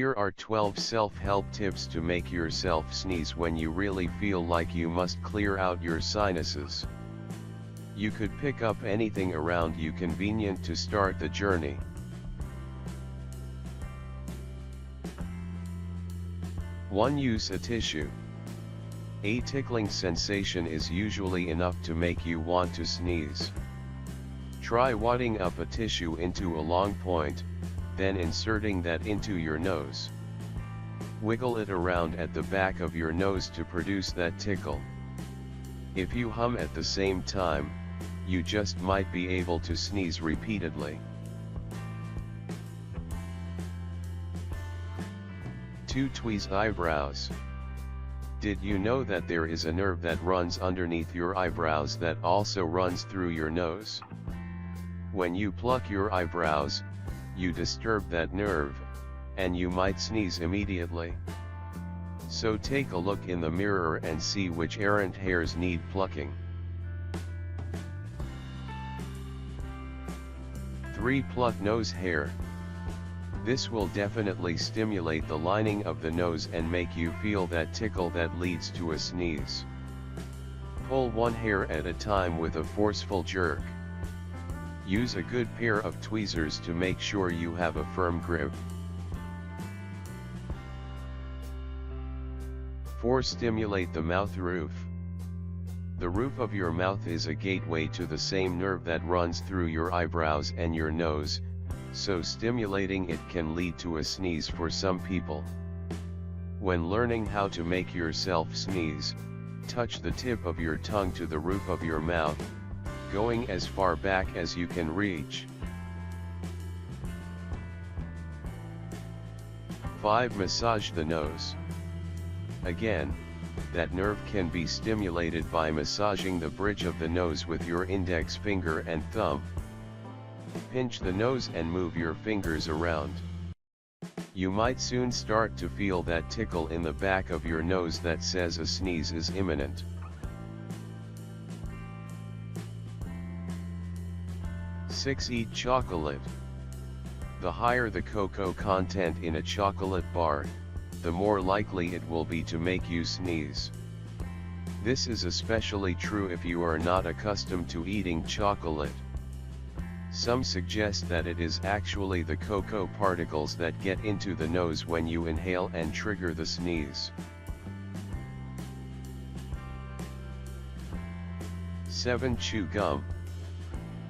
Here are 12 self-help tips to make yourself sneeze when you really feel like you must clear out your sinuses. You could pick up anything around you convenient to start the journey. One, use a tissue. A tickling sensation is usually enough to make you want to sneeze. Try wadding up a tissue into a long point, then inserting that into your nose. Wiggle it around at the back of your nose to produce that tickle. If you hum at the same time, you just might be able to sneeze repeatedly. 2. Tweeze eyebrows. Did you know that there is a nerve that runs underneath your eyebrows that also runs through your nose? When you pluck your eyebrows, you disturb that nerve, and you might sneeze immediately. So take a look in the mirror and see which errant hairs need plucking. 3. Pluck nose hair. This will definitely stimulate the lining of the nose and make you feel that tickle that leads to a sneeze. Pull one hair at a time with a forceful jerk. Use a good pair of tweezers to make sure you have a firm grip. 4. Stimulate the mouth roof. The roof of your mouth is a gateway to the same nerve that runs through your eyebrows and your nose, so stimulating it can lead to a sneeze for some people. When learning how to make yourself sneeze, touch the tip of your tongue to the roof of your mouth, going as far back as you can reach. 5. Massage the nose. Again, that nerve can be stimulated by massaging the bridge of the nose with your index finger and thumb. Pinch the nose and move your fingers around. You might soon start to feel that tickle in the back of your nose that says a sneeze is imminent. 6. Eat chocolate. The higher the cocoa content in a chocolate bar, the more likely it will be to make you sneeze. This is especially true if you are not accustomed to eating chocolate. Some suggest that it is actually the cocoa particles that get into the nose when you inhale and trigger the sneeze. 7. Chew gum.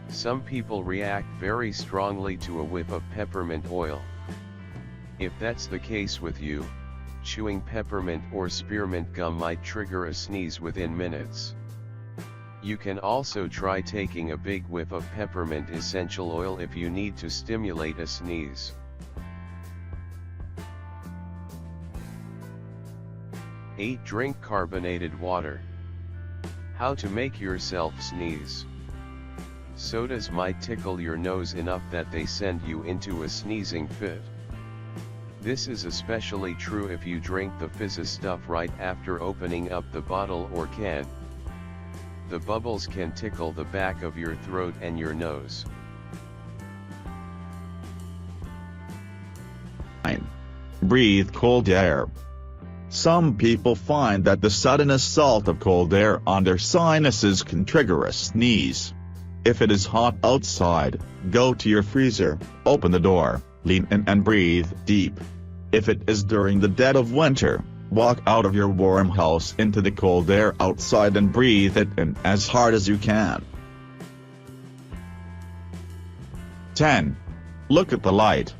Some people react very strongly to a whiff of peppermint oil. If that's the case with you, chewing peppermint or spearmint gum might trigger a sneeze within minutes. You can also try taking a big whiff of peppermint essential oil if you need to stimulate a sneeze. 8. Drink carbonated water. How to make yourself sneeze. Sodas might tickle your nose enough that they send you into a sneezing fit. This is especially true if you drink the fizzy stuff right after opening up the bottle or can. The bubbles can tickle the back of your throat and your nose. 9. Breathe cold air. Some people find that the sudden assault of cold air on their sinuses can trigger a sneeze. If it is hot outside, go to your freezer, open the door, lean in and breathe deep. If it is during the dead of winter, walk out of your warm house into the cold air outside and breathe it in as hard as you can. 10. Look at the light.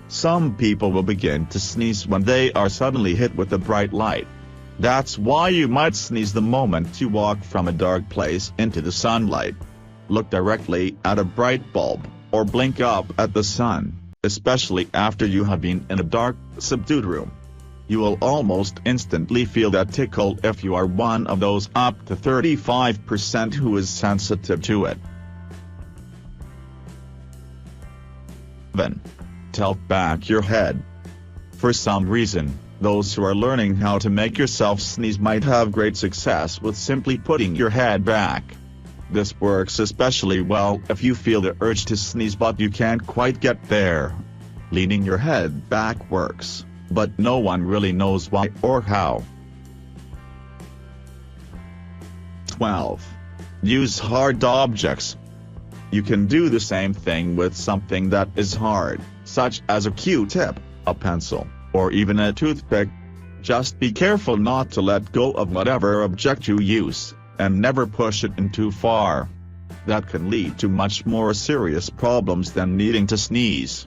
Some people will begin to sneeze when they are suddenly hit with a bright light. That's why you might sneeze the moment you walk from a dark place into the sunlight. Look directly at a bright bulb, or blink up at the sun, especially after you have been in a dark, subdued room. You will almost instantly feel that tickle if you are one of those up to 35% who is sensitive to it. 7. Tilt back your head. For some reason, those who are learning how to make yourself sneeze might have great success with simply putting your head back. This works especially well if you feel the urge to sneeze but you can't quite get there. Leaning your head back works, but no one really knows why or how. 12. Use hard objects. You can do the same thing with something that is hard, such as a Q-tip, a pencil, or even a toothpick. Just be careful not to let go of whatever object you use, and never push it in too far. That can lead to much more serious problems than needing to sneeze.